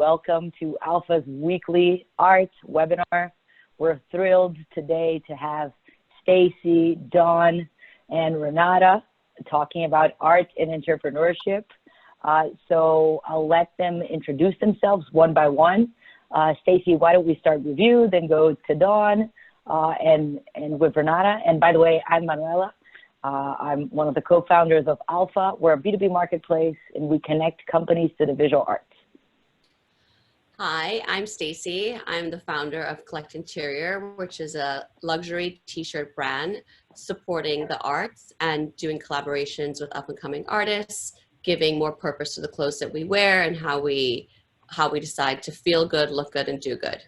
welcome to Alpha's weekly art webinar. We're thrilled today to have Stacy, Dawn, and Renata talking about art and entrepreneurship. So I'll let them introduce themselves one by one. Stacy, why don't we start with you, then go to Dawn and with Renata. And by the way, I'm Manuela. I'm one of the co-founders of Alpha. We're a B2B marketplace, and we connect companies to the visual arts. Hi, I'm Stacy. I'm the founder of Collect Interior, which is a luxury t-shirt brand supporting the arts and doing collaborations with up-and-coming artists, giving more purpose to the clothes that we wear and how we decide to feel good, look good, and do good.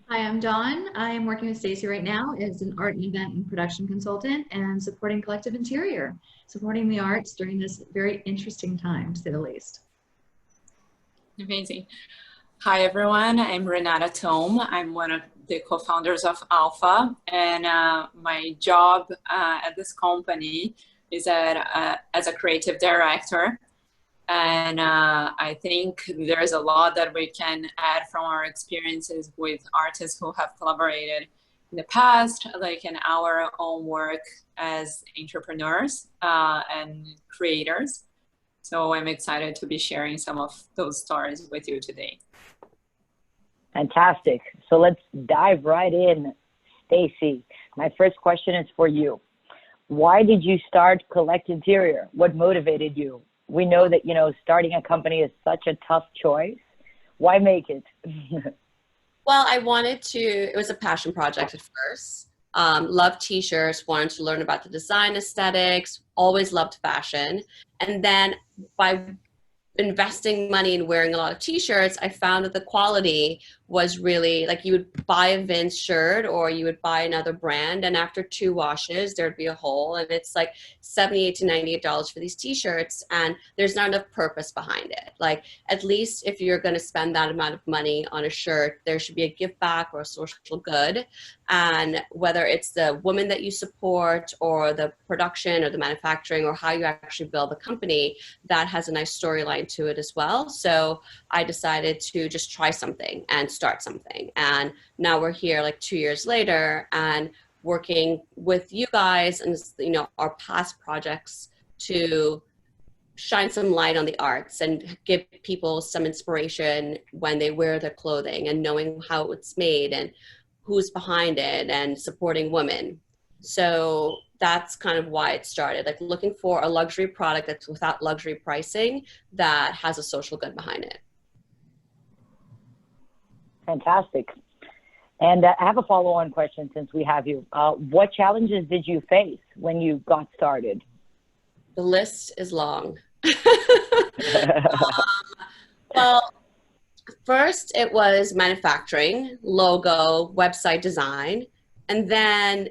Hi, I'm Dawn. I am working with Stacy right now as an art and event and production consultant and supporting Collective Interior, supporting the arts during this very interesting time, to say the least. Amazing. Hi, everyone. I'm Renata Tome. I'm one of the co-founders of Alpha, and my job at this company is as a creative director. And I think there's a lot that we can add from our experiences with artists who have collaborated in the past, like in our own work as entrepreneurs and creators. So I'm excited to be sharing some of those stories with you today. Fantastic. So let's dive right in. Stacy, my first question is for you. Why did you start Collect Interior? What motivated you? We know that, starting a company is such a tough choice. Why make it? Well, it was a passion project at first. Loved t-shirts, wanted to learn about the design aesthetics, always loved fashion. And then by investing money in wearing a lot of t-shirts, I found that the quality was really like you would buy a Vince shirt or you would buy another brand, and after 2 washes there'd be a hole, and it's like $78 to $98 for these t-shirts, and there's not enough purpose behind it. Like, at least if you're going to spend that amount of money on a shirt, there should be a give back or a social good, and whether it's the woman that you support or the production or the manufacturing or how you actually build the company, that has a nice storyline to it as well. So I decided to just try something and start something. And now we're here like 2 years later and working with you guys and, our past projects to shine some light on the arts and give people some inspiration when they wear their clothing and knowing how it's made and who's behind it and supporting women. So that's kind of why it started, like looking for a luxury product that's without luxury pricing that has a social good behind it. Fantastic. And I have a follow-on question since we have you. What challenges did you face when you got started? The list is long. Well, first it was manufacturing, logo, website design, and then,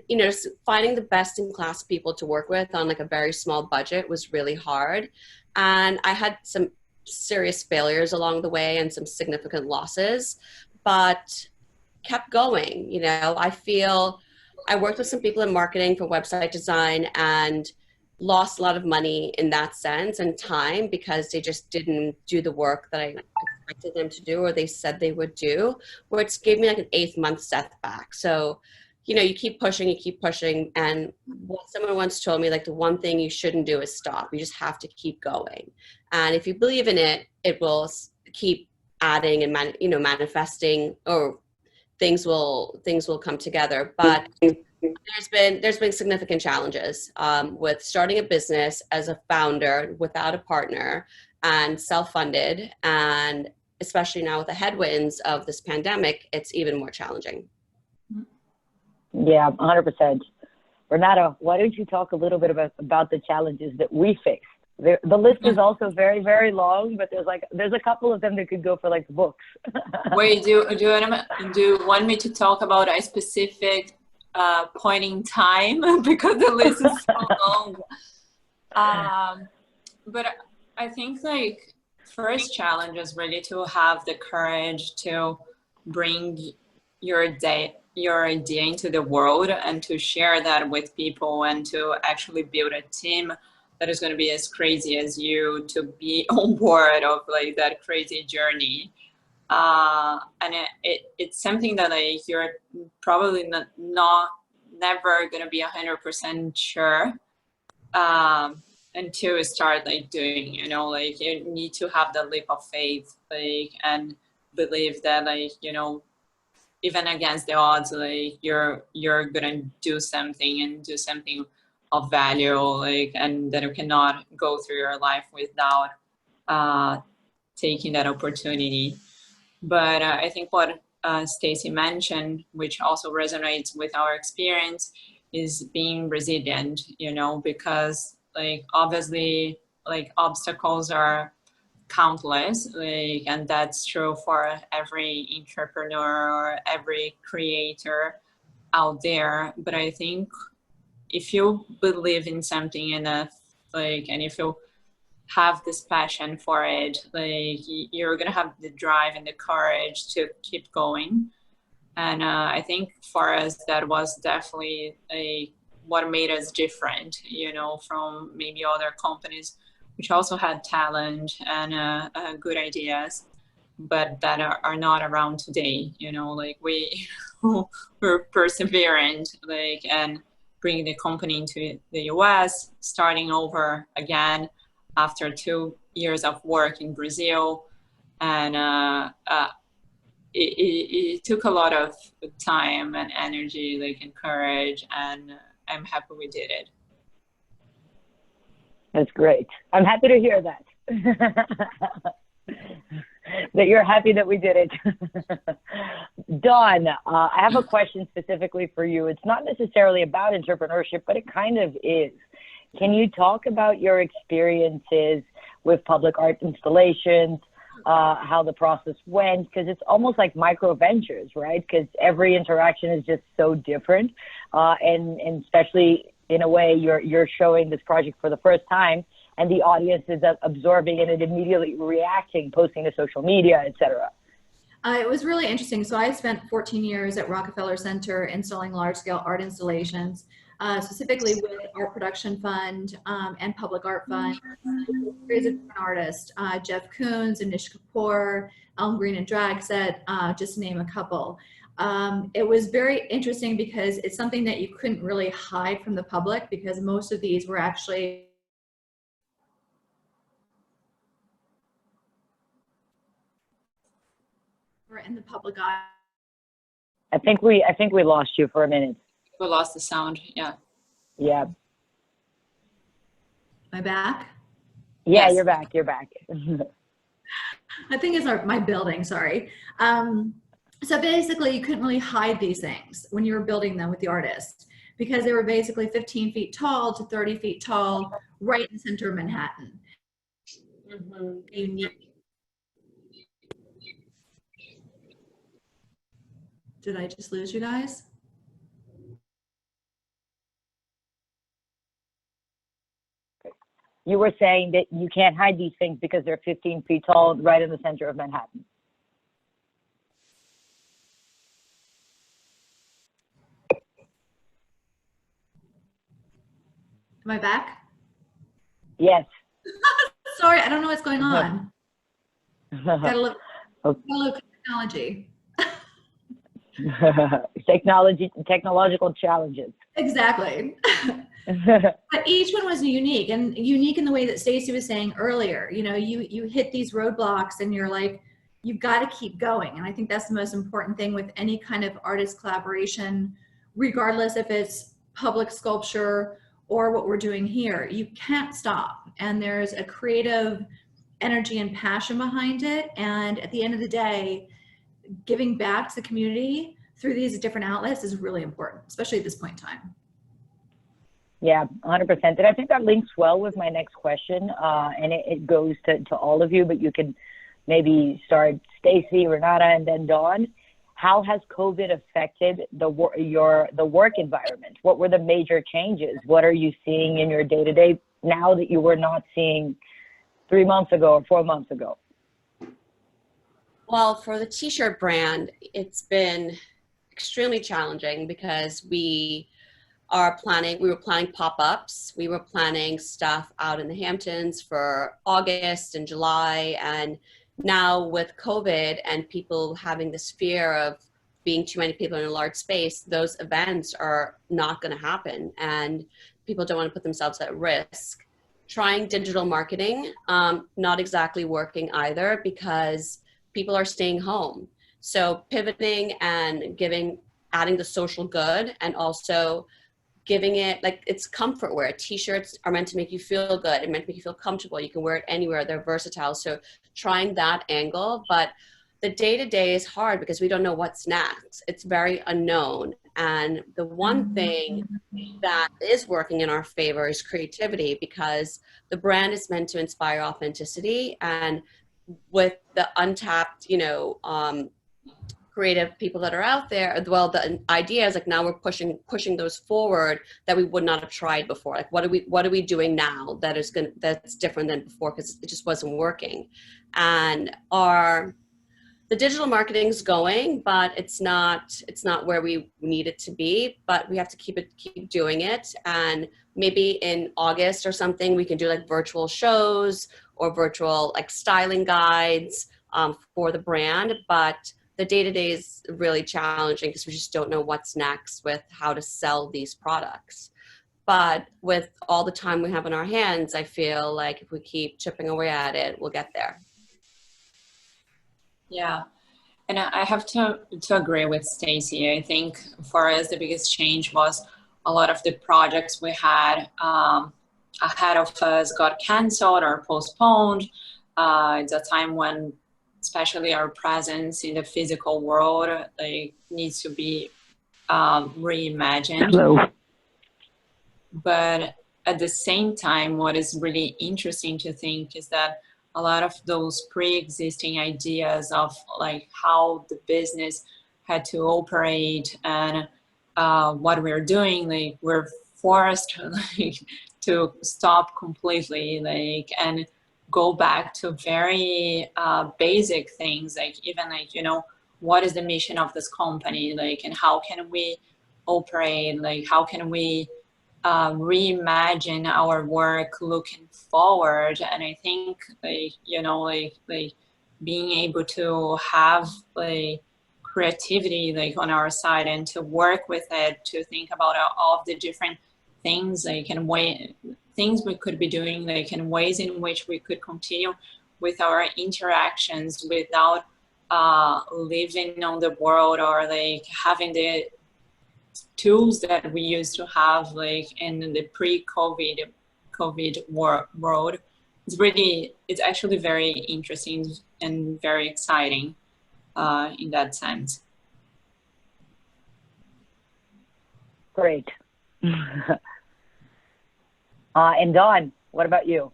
finding the best in class people to work with on like a very small budget was really hard. And I had some serious failures along the way and some significant losses, but kept going. I feel I worked with some people in marketing for website design and lost a lot of money in that sense and time because they just didn't do the work that I expected them to do or they said they would do, which gave me like an 8th month setback. So, you keep pushing. And what someone once told me, like, the one thing you shouldn't do is stop. You just have to keep going. And if you believe in it, it will keep adding and, manifesting, or things will come together. But there's been significant challenges with starting a business as a founder without a partner and self-funded. And especially now with the headwinds of this pandemic, it's even more challenging. Yeah, 100%. Renata, why don't you talk a little bit about the challenges that we faced? The list is also very, very long, but there's a couple of them that could go for like books. Wait, do you want me to talk about a specific point in time because the list is so long? But I think like first challenge is really to have the courage to bring your idea into the world and to share that with people and to actually build a team that is going to be as crazy as you to be on board of like that crazy journey. And it's something that like you're probably not never going to be 100% sure until you start like doing, you know, like you need to have the leap of faith, like, and believe that like, you know, even against the odds, like you're gonna do something and do something of value, like, and that you cannot go through your life without taking that opportunity. But I think what Stacy mentioned, which also resonates with our experience, is being resilient, you know, because like obviously like obstacles are countless, like, and that's true for every entrepreneur or every creator out there. But I think if you believe in something enough, like, and if you have this passion for it, like you're gonna have the drive and the courage to keep going. And I think for us that was definitely what made us different, you know, from maybe other companies which also had talent and good ideas, but that are not around today, you know, like we're perseverant, like, and bringing the company into the US, starting over again after 2 years of work in Brazil. And it took a lot of time and energy, like, and courage, and I'm happy we did it. That's great. I'm happy to hear that. That you're happy that we did it. Dawn, I have a question specifically for you. It's not necessarily about entrepreneurship, but it kind of is. Can you talk about your experiences with public art installations, how the process went? Because it's almost like micro ventures, right? Because every interaction is just so different. And especially in a way, you're showing this project for the first time, and the audience is absorbing it and immediately reacting, posting to social media, etc. It was really interesting. So I spent 14 years at Rockefeller Center installing large-scale art installations, specifically with Art Production Fund and Public Art Fund. Series of different artists, Jeff Koons, Anish Kapoor, Elm Green and Dragset, just to name a couple. It was very interesting because it's something that you couldn't really hide from the public, because most of these were actually in the public eye. I think we lost you for a minute. We lost the sound. Yeah. Yeah. Am I back? Yeah, Yes. you're back. You're back. I think it's my building, sorry. So basically you couldn't really hide these things when you were building them with the artist, because they were basically 15 feet tall to 30 feet tall, right in the center of Manhattan. Mm-hmm. Unique. Did I just lose you guys? You were saying that you can't hide these things because they're 15 feet tall, right in the center of Manhattan. Am I back? Yes. Sorry, I don't know what's going on. Gotta look technology. Technological challenges. Exactly. But each one was unique, and unique in the way that Stacy was saying earlier. You know, you hit these roadblocks and you're like, you've got to keep going. And I think that's the most important thing with any kind of artist collaboration, regardless if it's public sculpture or what we're doing here. You can't stop. And there's a creative energy and passion behind it. And at the end of the day, giving back to the community through these different outlets is really important, especially at this point in time. Yeah, 100%. And I think that links well with my next question, and it goes to all of you, but you can maybe start Stacy, Renata, and then Dawn. How has COVID affected the work environment? What were the major changes? What are you seeing in your day-to-day now that you were not seeing 3 months ago or 4 months ago? Well, for the t-shirt brand, it's been extremely challenging because we we were planning pop-ups. We were planning stuff out in the Hamptons for August and July. And now with COVID and people having this fear of being too many people in a large space, those events are not going to happen. And people don't want to put themselves at risk. Trying digital marketing, not exactly working either because people are staying home. So pivoting and adding the social good, and also giving it, like, it's comfort wear. T-shirts are meant to make you feel good. It meant to make you feel comfortable. You can wear it anywhere. They're versatile. So trying that angle, but the day-to-day is hard because we don't know what's next. It's very unknown. And the one thing that is working in our favor is creativity, because the brand is meant to inspire authenticity. And with the untapped, creative people that are out there, well, the idea is like now we're pushing those forward that we would not have tried before. Like what are we doing now that's different than before, because it just wasn't working. And the digital marketing's going, but it's not where we need it to be, but we have to keep doing it. And maybe in August or something, we can do like virtual shows or virtual like styling guides for the brand. But the day-to-day is really challenging because we just don't know what's next with how to sell these products. But with all the time we have in our hands, I feel like if we keep chipping away at it, we'll get there. Yeah, and I have to agree with Stacy. I think for us, the biggest change was a lot of the projects we had ahead of us got canceled or postponed. It's a time when especially our presence in the physical world needs to be reimagined. Hello. But at the same time, what is really interesting to think is that a lot of those pre-existing ideas of like how the business had to operate and what we're doing, like we're forced to stop completely, and go back to very basic things, like even what is the mission of this company, and how can we operate, how can we reimagine our work looking forward. And I think being able to have creativity on our side and to work with it, to think about all of the different things things we could be doing, and ways in which we could continue with our interactions without living on the world or having the tools that we used to have in the pre-COVID world. It's actually very interesting and very exciting in that sense. Great. And Dawn, what about you?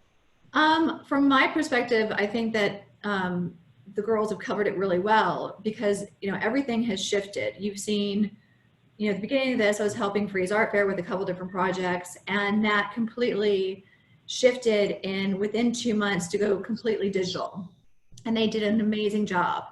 From my perspective, I think that the girls have covered it really well, because everything has shifted. You've seen, at the beginning of this, I was helping Freeze Art Fair with a couple different projects, and that completely shifted within 2 months to go completely digital. And they did an amazing job.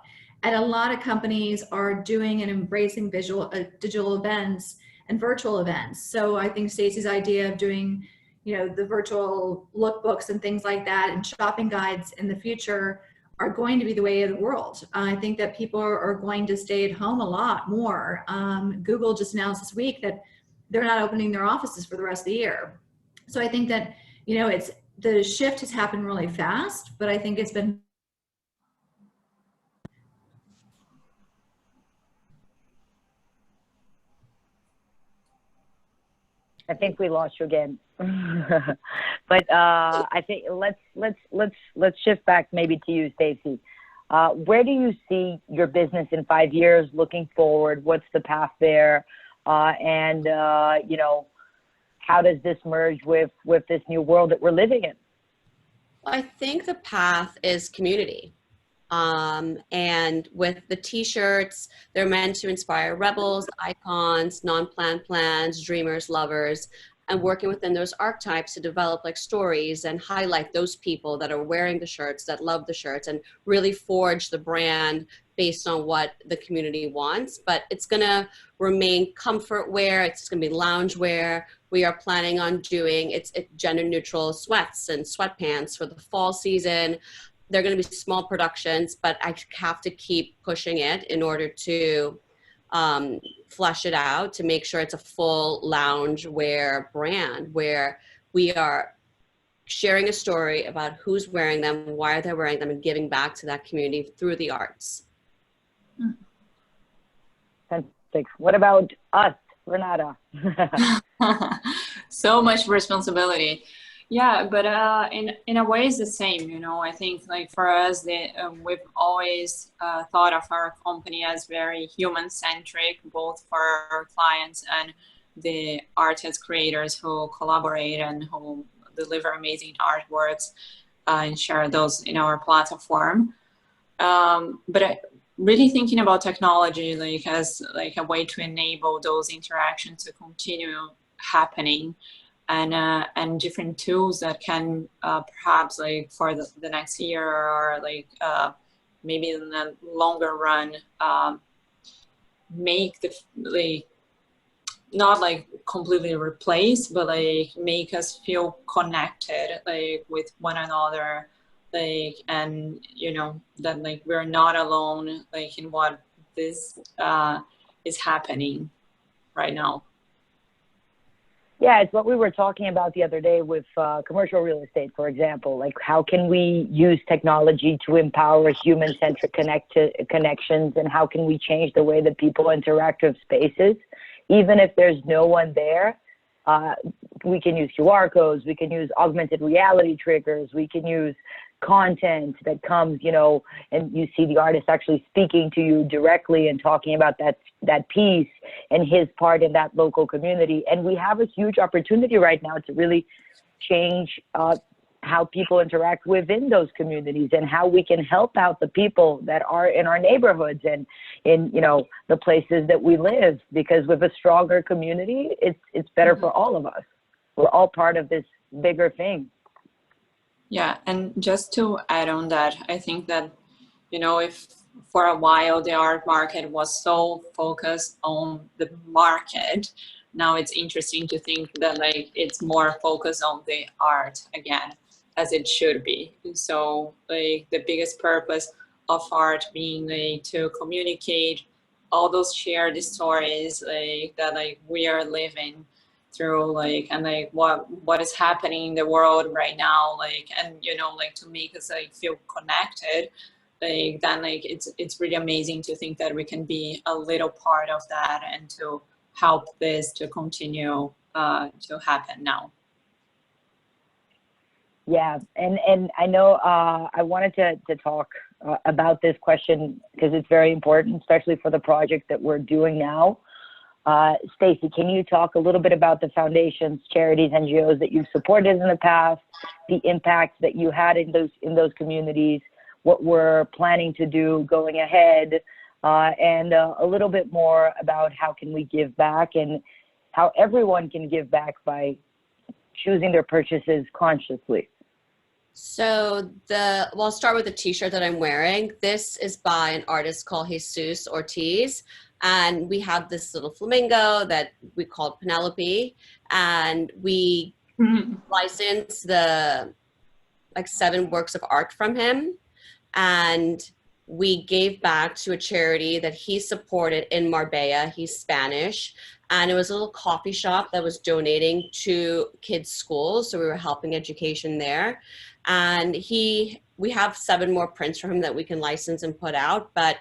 And a lot of companies are doing and embracing digital events and virtual events. So I think Stacey's idea of doing, the virtual lookbooks and things like that, and shopping guides in the future are going to be the way of the world. I think that people are going to stay at home a lot more. Google just announced this week that they're not opening their offices for the rest of the year. So I think that, the shift has happened really fast, but I think it's been. I think we lost you again. But I think let's shift back maybe to you, Stacy. Where do you see your business in 5 years looking forward? What's the path there? And how does this merge with this new world that we're living in? I think the path is community. And with the t-shirts, they're meant to inspire rebels, icons, non-planned plans, dreamers, lovers, and working within those archetypes to develop stories and highlight those people that are wearing the shirts, that love the shirts, and really forge the brand based on what the community wants, but it's gonna remain comfort wear. It's gonna be lounge wear. We are planning on doing it's gender neutral sweats and sweatpants for the fall season. They're gonna be small productions, but I have to keep pushing it in order to flesh it out to make sure it's a full lounge wear brand where we are sharing a story about who's wearing them, why they're wearing them, and giving back to that community through the arts. Fantastic. What about us, Renata? So much responsibility. Yeah, but in a way it's the same, you know. I think like for us, we've always thought of our company as very human-centric, both for our clients and the artists, creators who collaborate and who deliver amazing artworks and share those in our platform. But really thinking about technology like as like a way to enable those interactions to continue happening, and different tools that can perhaps like for the next year or like maybe in the longer run make the like not like completely replace, but like make us feel connected like with one another, like, and you know that like we're not alone like in what this is happening right now. Yeah, it's what we were talking about the other day with commercial real estate, for example. Like, how can we use technology to empower human-centric connections, and how can we change the way that people interact with spaces? Even if there's no one there, we can use QR codes, we can use augmented reality triggers, we can use content that comes, you know, and you see the artist actually speaking to you directly and talking about that piece and his part in that local community. And we have a huge opportunity right now to really change how people interact within those communities and how we can help out the people that are in our neighborhoods and in, you know, the places that we live, because with a stronger community, it's better for all of us. We're all part of this bigger thing. Yeah, and just to add on that, I think that, you know, if for a while the art market was so focused on the market, now it's interesting to think that like it's more focused on the art again, as it should be. So like the biggest purpose of art being like to communicate all those shared stories like that like we are living through, like, and like what is happening in the world right now, like, and you know, like to make us like feel connected, like then like it's really amazing to think that we can be a little part of that and to help this to continue to happen now. Yeah, and I know I wanted to talk about this question because it's very important, especially for the project that we're doing now. Stacy, can you talk a little bit about the foundations, charities, NGOs that you've supported in the past, the impact that you had in those communities, what we're planning to do going ahead, and a little bit more about how can we give back and how everyone can give back by choosing their purchases consciously? So I'll start with the t-shirt that I'm wearing. This is by an artist called Jesus Ortiz. And we have this little flamingo that we called Penelope. And we licensed the like 7 works of art from him. And we gave back to a charity that he supported in Marbella. He's Spanish. And it was a little coffee shop that was donating to kids' schools. So we were helping education there. And we have 7 more prints from him that we can license and put out, but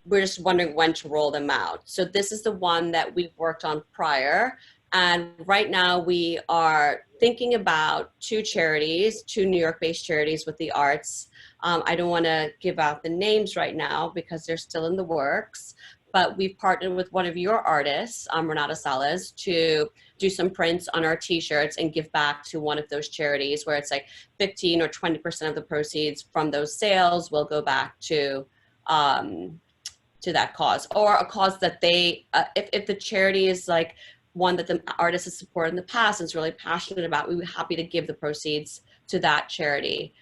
we're just wondering when to roll them out. So this is the one that we've worked on prior. And right now we are thinking about 2 charities, 2 New York-based charities with the arts. I don't want to give out the names right now because they're still in the works, but we've partnered with one of your artists, Renata Salas, to do some prints on our t-shirts and give back to one of those charities where it's like 15 or 20% of the proceeds from those sales will go back to that cause, or a cause that they, if the charity is like one that the artist has supported in the past and is really passionate about, we would be happy to give the proceeds to that charity.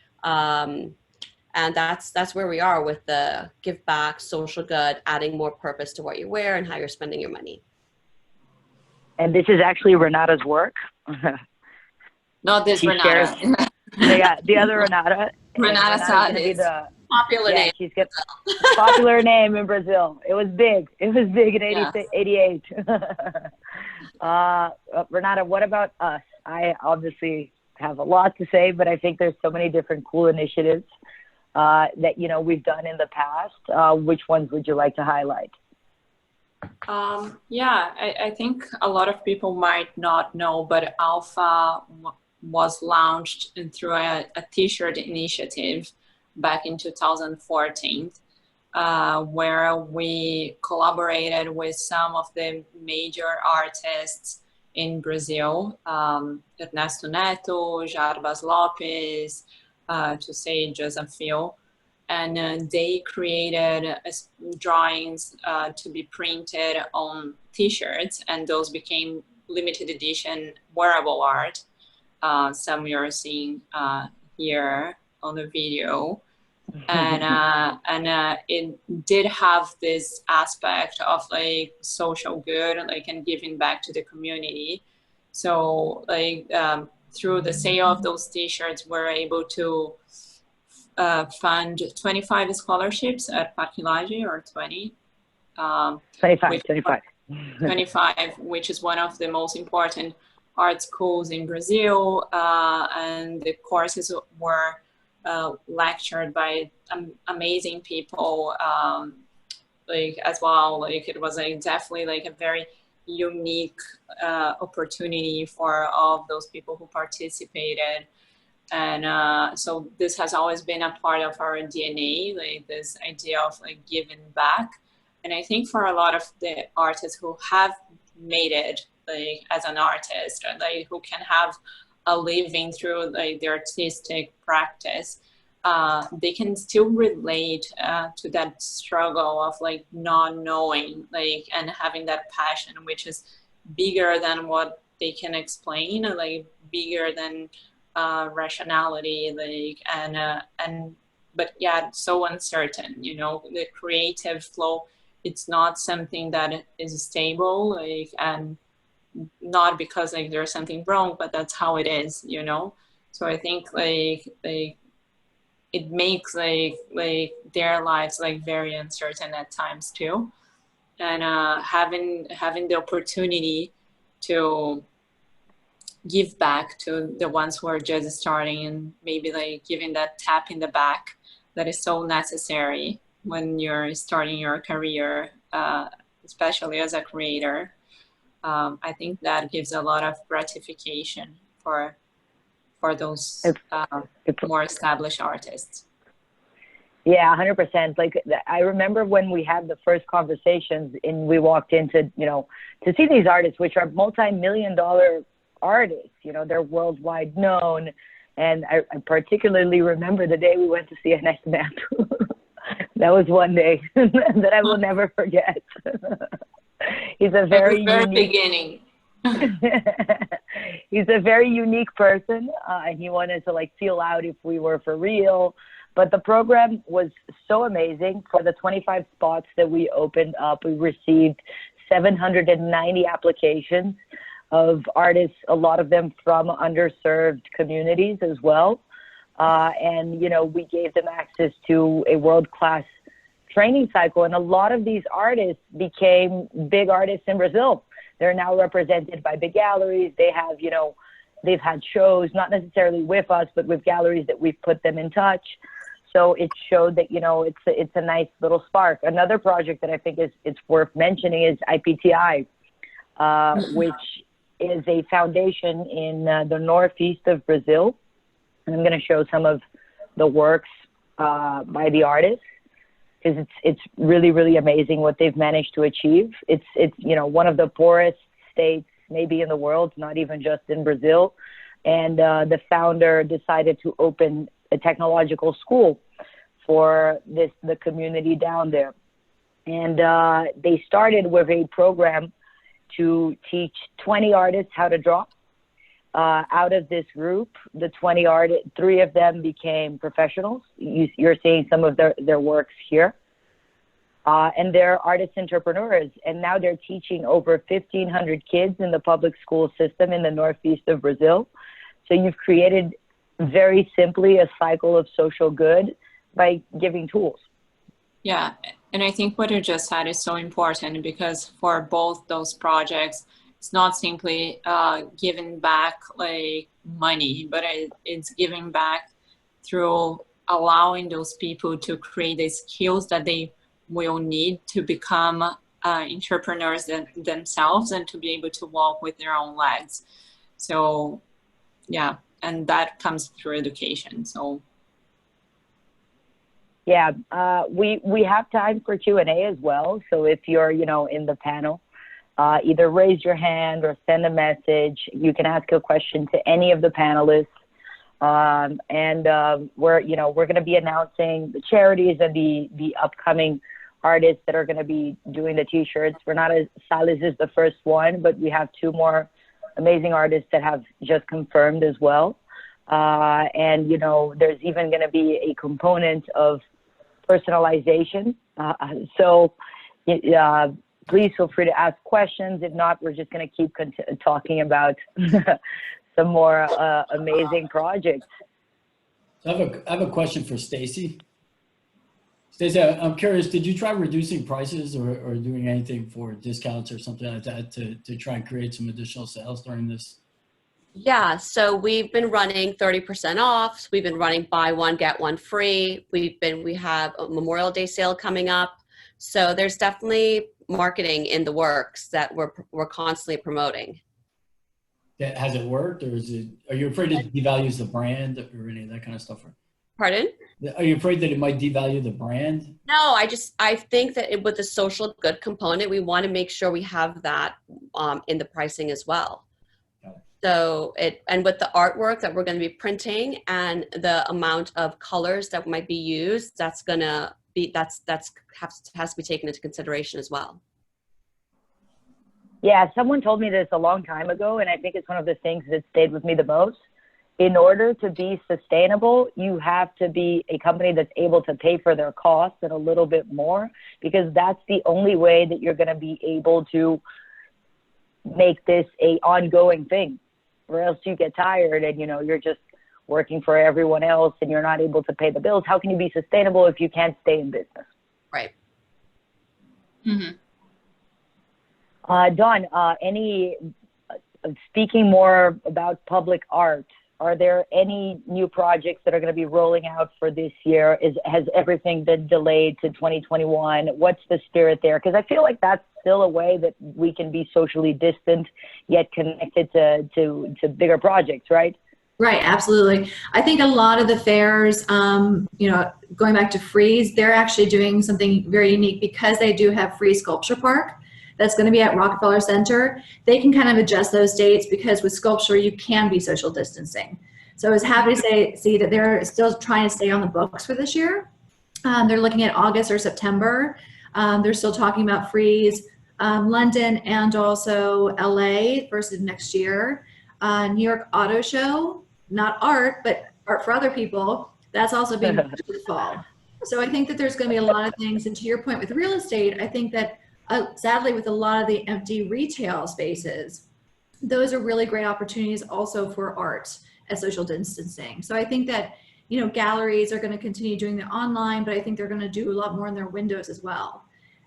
And that's where we are with the give back, social good, adding more purpose to what you wear and how you're spending your money. And this is actually Renata's work. Not this She Renata. shares, the other Renata. Renata Renata's gonna be Salles. the Popular name. She's got popular name in Brazil. It was big. It was big in 88. Renata, what about us? I obviously have a lot to say, but I think there's so many different cool initiatives that, you know, we've done in the past. Which ones would you like to highlight? Yeah, I think a lot of people might not know, but Alpha was launched through a t-shirt initiative back in 2014, where we collaborated with some of the major artists in Brazil, Ernesto Neto, Jarbas Lopes, to say just a few. And they created drawings to be printed on t-shirts, and those became limited edition wearable art. Some you're seeing here on the video. And it did have this aspect of like social good, like, and giving back to the community. So like through the sale of those t-shirts, we're able to fund 25 scholarships at Parque Lage, or 20. 25, which is one of the most important art schools in Brazil. And the courses were lectured by amazing people, like as well. Like it was like definitely like a very unique opportunity for all of those people who participated. And so this has always been a part of our DNA, like this idea of like giving back. And I think for a lot of the artists who have made it like as an artist, or like who can have a living through like their artistic practice, they can still relate to that struggle of like not knowing, like, and having that passion, which is bigger than what they can explain, or like bigger than rationality, like, but yeah, so uncertain, you know, the creative flow, it's not something that is stable, like, and not because like there's something wrong, but that's how it is, you know. So I think like it makes like their lives like very uncertain at times too. And having the opportunity to give back to the ones who are just starting, and maybe like giving that tap in the back that is so necessary when you're starting your career, especially as a creator. I think that gives a lot of gratification for those more established artists. Yeah, 100%. Like I remember when we had the first conversations and we walked into, you know, to see these artists, which are multi-million-dollar artists, you know, they're worldwide known. And I particularly remember the day we went to see Ernesto Neto. That was one day that I will never forget. He's a very unique, beginning. He's a very unique person, and he wanted to like feel out if we were for real. But the program was so amazing. For the 25 spots that we opened up, we received 790 applications of artists, a lot of them from underserved communities as well. And, you know, we gave them access to a world-class training cycle. And a lot of these artists became big artists in Brazil. They're now represented by big galleries. They have, you know, they've had shows, not necessarily with us, but with galleries that we've put them in touch. So it showed that, you know, it's a nice little spark. Another project that I think it's worth mentioning is IPTI, which is a foundation in the northeast of Brazil. And I'm going to show some of the works by the artists, because it's really, really amazing what they've managed to achieve. It's you know, one of the poorest states maybe in the world, not even just in Brazil. And the founder decided to open a technological school for the community down there. And they started with a program to teach 20 artists how to draw. Out of this group, the 20 artists, 3 of them became professionals. You're seeing some of their works here. And they're artist entrepreneurs. And now they're teaching over 1,500 kids in the public school system in the northeast of Brazil. So you've created, very simply, a cycle of social good by giving tools. Yeah, and I think what you just said is so important, because for both those projects, it's not simply giving back like money, but it's giving back through allowing those people to create the skills that they will need to become entrepreneurs themselves and to be able to walk with their own legs. So yeah, and that comes through education. So yeah, we have time for Q&A as well. So if you're, in the panel, either raise your hand or send a message. You can ask a question to any of the panelists. We're going to be announcing the charities and the upcoming artists that are going to be doing the t-shirts. Renata Salles is the first one, but we have 2 more amazing artists that have just confirmed as well. There's even going to be a component of personalization. So please feel free to ask questions. If not, we're just going to keep talking about some more amazing projects. So I have a question for Stacy. Stacy, I'm curious, did you try reducing prices or doing anything for discounts or something like that to try and create some additional sales during this? Yeah, so we've been running 30% off. We've been running buy one, get one free. We have a Memorial Day sale coming up. So there's definitely marketing in the works that we're constantly promoting. Has it worked, or are you afraid it devalues the brand or any of that kind of stuff? Pardon? Are you afraid that it might devalue the brand? No, I think that with the social good component, we want to make sure we have that in the pricing as well. So and with the artwork that we're going to be printing and the amount of colors that might be used, that's going to be, has to be taken into consideration as well. Yeah, someone told me this a long time ago, and I think it's one of the things that stayed with me the most. In order to be sustainable, you have to be a company that's able to pay for their costs and a little bit more, because that's the only way that you're going to be able to make this a ongoing thing. Or else you get tired and, you're just working for everyone else and you're not able to pay the bills. How can you be sustainable if you can't stay in business? Right. Mm-hmm. Dawn, speaking more about public art, are there any new projects that are going to be rolling out for this year? Has everything been delayed to 2021? What's the spirit there? Because I feel like that's still a way that we can be socially distant yet connected to bigger projects, right? Right, absolutely. I think a lot of the fairs, going back to Freeze, they're actually doing something very unique because they do have Free Sculpture Park. That's going to be at Rockefeller Center. They can kind of adjust those dates because with sculpture, you can be social distancing. So I was happy to see that they're still trying to stay on the books for this year. They're looking at August or September. They're still talking about Freeze, London, and also LA versus next year. New York Auto Show, not art, but art for other people. That's also being pushed to the fall. So I think that there's going to be a lot of things. And to your point with real estate, I think that sadly, with a lot of the empty retail spaces, those are really great opportunities also for art and social distancing. So I think that, galleries are going to continue doing the online, but I think they're going to do a lot more in their windows as well.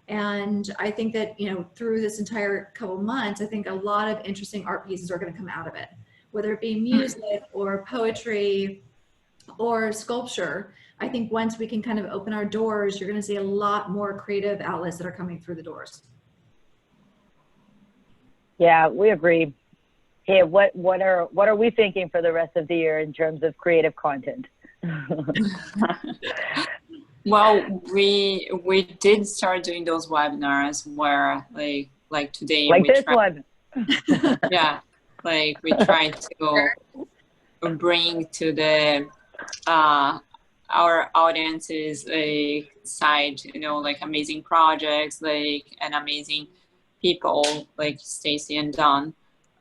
And I think that, through this entire couple months, I think a lot of interesting art pieces are going to come out of it, whether it be music or poetry or sculpture. I think once we can kind of open our doors, you're going to see a lot more creative outlets that are coming through the doors. Yeah, we agree. Hey, what are we thinking for the rest of the year in terms of creative content? Well, we did start doing those webinars where like today, like this one. Yeah, like we try to bring to the our audiences side, like amazing projects, and amazing people like Stacy and Dawn.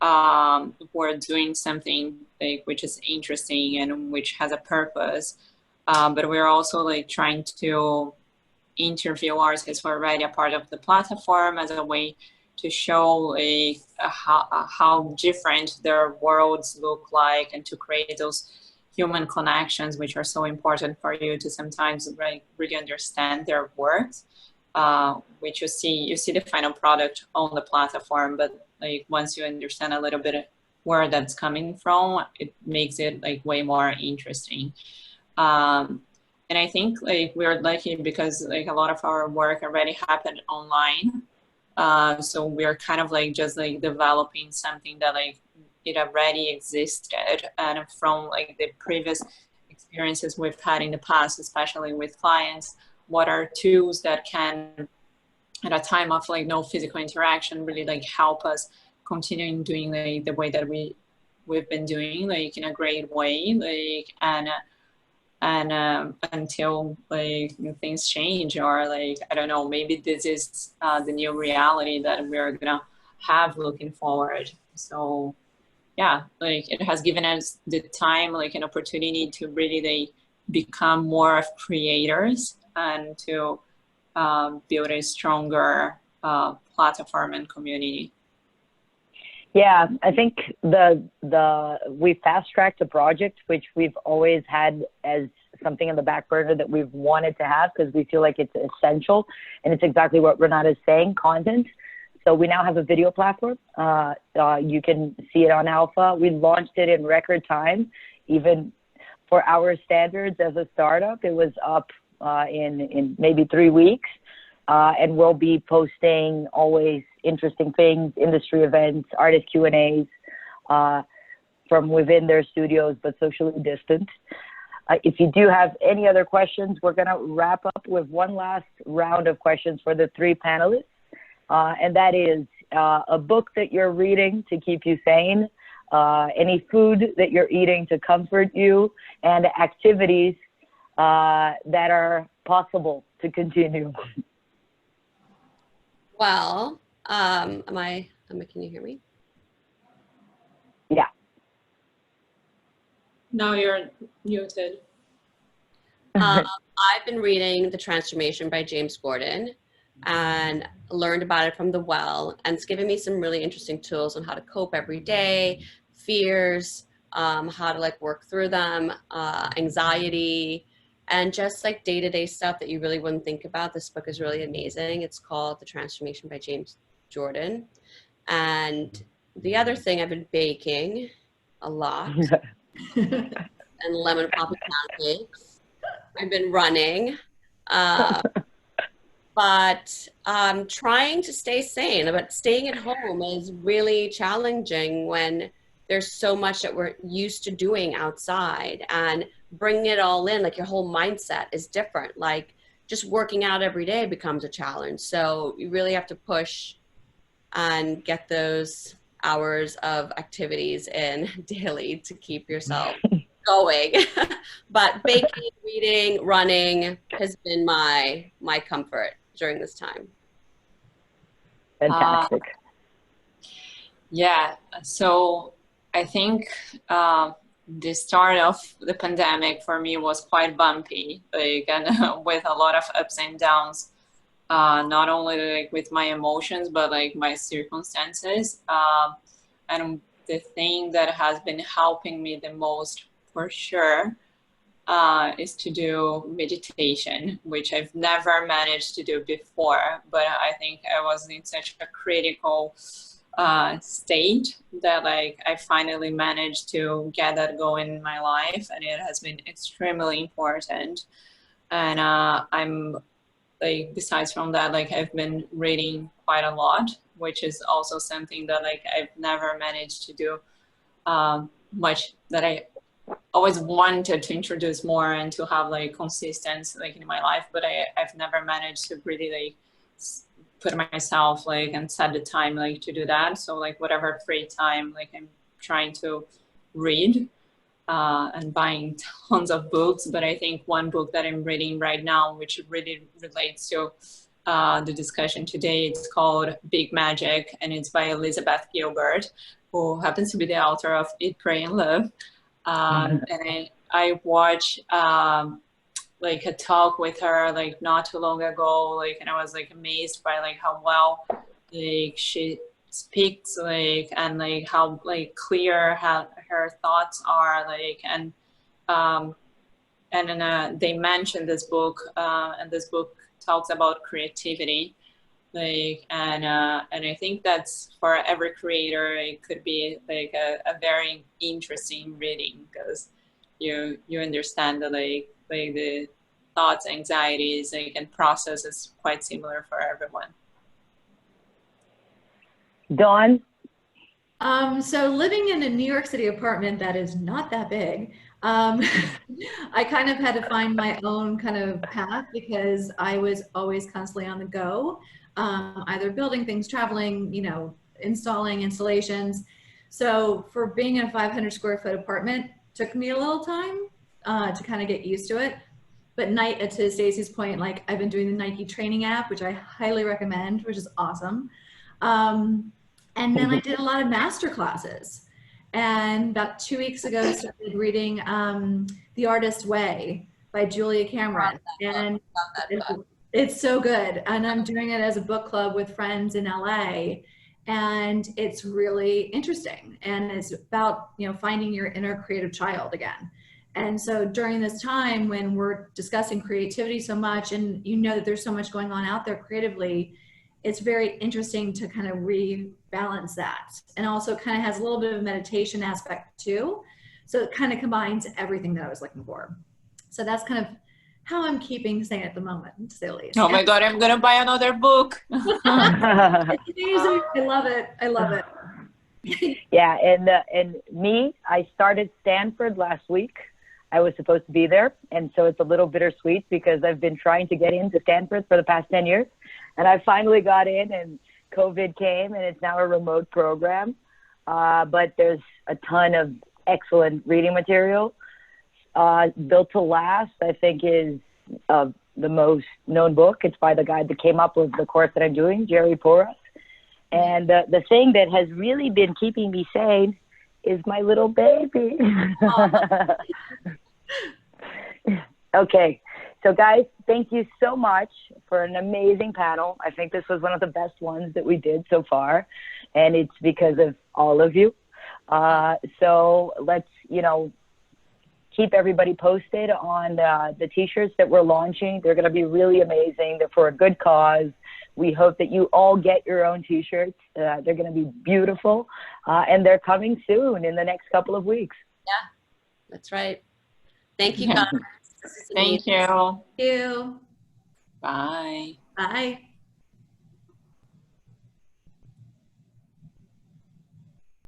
who are doing something like which is interesting and which has a purpose. But we're also like trying to interview artists who are already a part of the platform as a way to show how different their worlds look like, and to create those human connections which are so important for you to sometimes really understand their work. Which you see the final product on the platform, but like once you understand a little bit where that's coming from, it makes it like way more interesting. And I think like we're lucky because like a lot of our work already happened online. So we're kind of like just like developing something that like it already existed, and from like the previous experiences we've had in the past, especially with clients, what are tools that can, at a time of like no physical interaction, really like help us continuing doing like the way that we've been doing, like in a great way, like and until like things change, or like I don't know, maybe this is the new reality that we're gonna have looking forward. So yeah, like it has given us the time, like an opportunity to really like become more of creators and to build a stronger platform and community. Yeah, I think we fast-tracked a project which we've always had as something in the back burner that we've wanted to have, because we feel like it's essential, and it's exactly what Renata is saying, content. So we now have a video platform. You can see it on Alpha. We launched it in record time, even for our standards as a startup. It was up in maybe 3 weeks, and we'll be posting always interesting things, industry events, artist Q&As from within their studios, but socially distant. If you do have any other questions, we're going to wrap up with one last round of questions for the 3 panelists, and that is a book that you're reading to keep you sane, any food that you're eating to comfort you, and activities that are possible to continue. Well, can you hear me? Yeah. No, you're muted. I've been reading The Transformation by James Gordon and learned about it from The Well, and it's given me some really interesting tools on how to cope every day, fears, how to like work through them, anxiety, and just like day-to-day stuff that you really wouldn't think about. This book is really amazing. It's called The Transformation by James Jordan. And the other thing, I've been baking a lot and lemon poppy pancakes. I've been running, but trying to stay sane. But staying at home is really challenging when there's so much that we're used to doing outside, and bringing it all in, like your whole mindset is different. Like just working out every day becomes a challenge. So you really have to push and get those hours of activities in daily to keep yourself going. But baking, reading, running has been my comfort during this time. Fantastic. Yeah, so I think the start of the pandemic for me was quite bumpy, like, and with a lot of ups and downs, not only like with my emotions, but like my circumstances. And the thing that has been helping me the most, for sure, is to do meditation, which I've never managed to do before. But I think I was in such a critical state that like I finally managed to get that going in my life, and it has been extremely important. And I'm like, besides from that, like I've been reading quite a lot, which is also something that like I've never managed to do much, that I always wanted to introduce more and to have like consistency like in my life, but I've never managed to really like put myself like and set the time like to do that. So like whatever free time, like I'm trying to read and buying tons of books. But I think one book that I'm reading right now, which really relates to the discussion today. It's called Big Magic, and it's by Elizabeth Gilbert, who happens to be the author of Eat, Pray, and Love. And I watched like a talk with her like not too long ago, like, and I was like amazed by like how well like she speaks, like, and like how like clear how her thoughts are, like, and then they mentioned this book, and this book talks about creativity, like, and I think that's for every creator, it could be like a very interesting reading, because you understand the like the thoughts, anxieties, like, and process is quite similar for everyone. Dawn? So living in a New York City apartment that is not that big, I kind of had to find my own kind of path, because I was always constantly on the go, either building things, traveling, you know, installing installations. So for being in a 500 square foot apartment took me a little time to kind of get used to it. But to Stacey's point, like, I've been doing the Nike training app, which I highly recommend, which is awesome. And then I did a lot of master classes. And about 2 weeks ago, I started reading The Artist's Way by Julia Cameron. And it's so good. And I'm doing it as a book club with friends in LA. And it's really interesting. And it's about, you know, finding your inner creative child again. And so during this time when we're discussing creativity so much, and you know that there's so much going on out there creatively, it's very interesting to kind of rebalance that. And also kind of has a little bit of a meditation aspect too. So it kind of combines everything that I was looking for. So that's kind of how I'm keeping sane at the moment, to say the least. Oh my God, I'm gonna buy another book. It's amazing. I love it. I love it. Yeah, and me, I started Stanford last week. I was supposed to be there, and so it's a little bittersweet because I've been trying to get into Stanford for the past 10 years, and I finally got in, and COVID came, and it's now a remote program, but there's a ton of excellent reading material. Built to Last, I think, is the most known book. It's by the guy that came up with the course that I'm doing, Jerry Porras. And the thing that has really been keeping me sane is my little baby. Okay, so guys, thank you so much for an amazing panel. I think this was one of the best ones that we did so far, and it's because of all of you. So let's, you know, keep everybody posted on the t-shirts that we're launching. They're going to be really amazing. They're for a good cause. We hope that you all get your own t-shirts. They're going to be beautiful, and they're coming soon in the next couple of weeks. Yeah, that's right. Thank you, guys. Thank you. Thank you. Bye. Bye.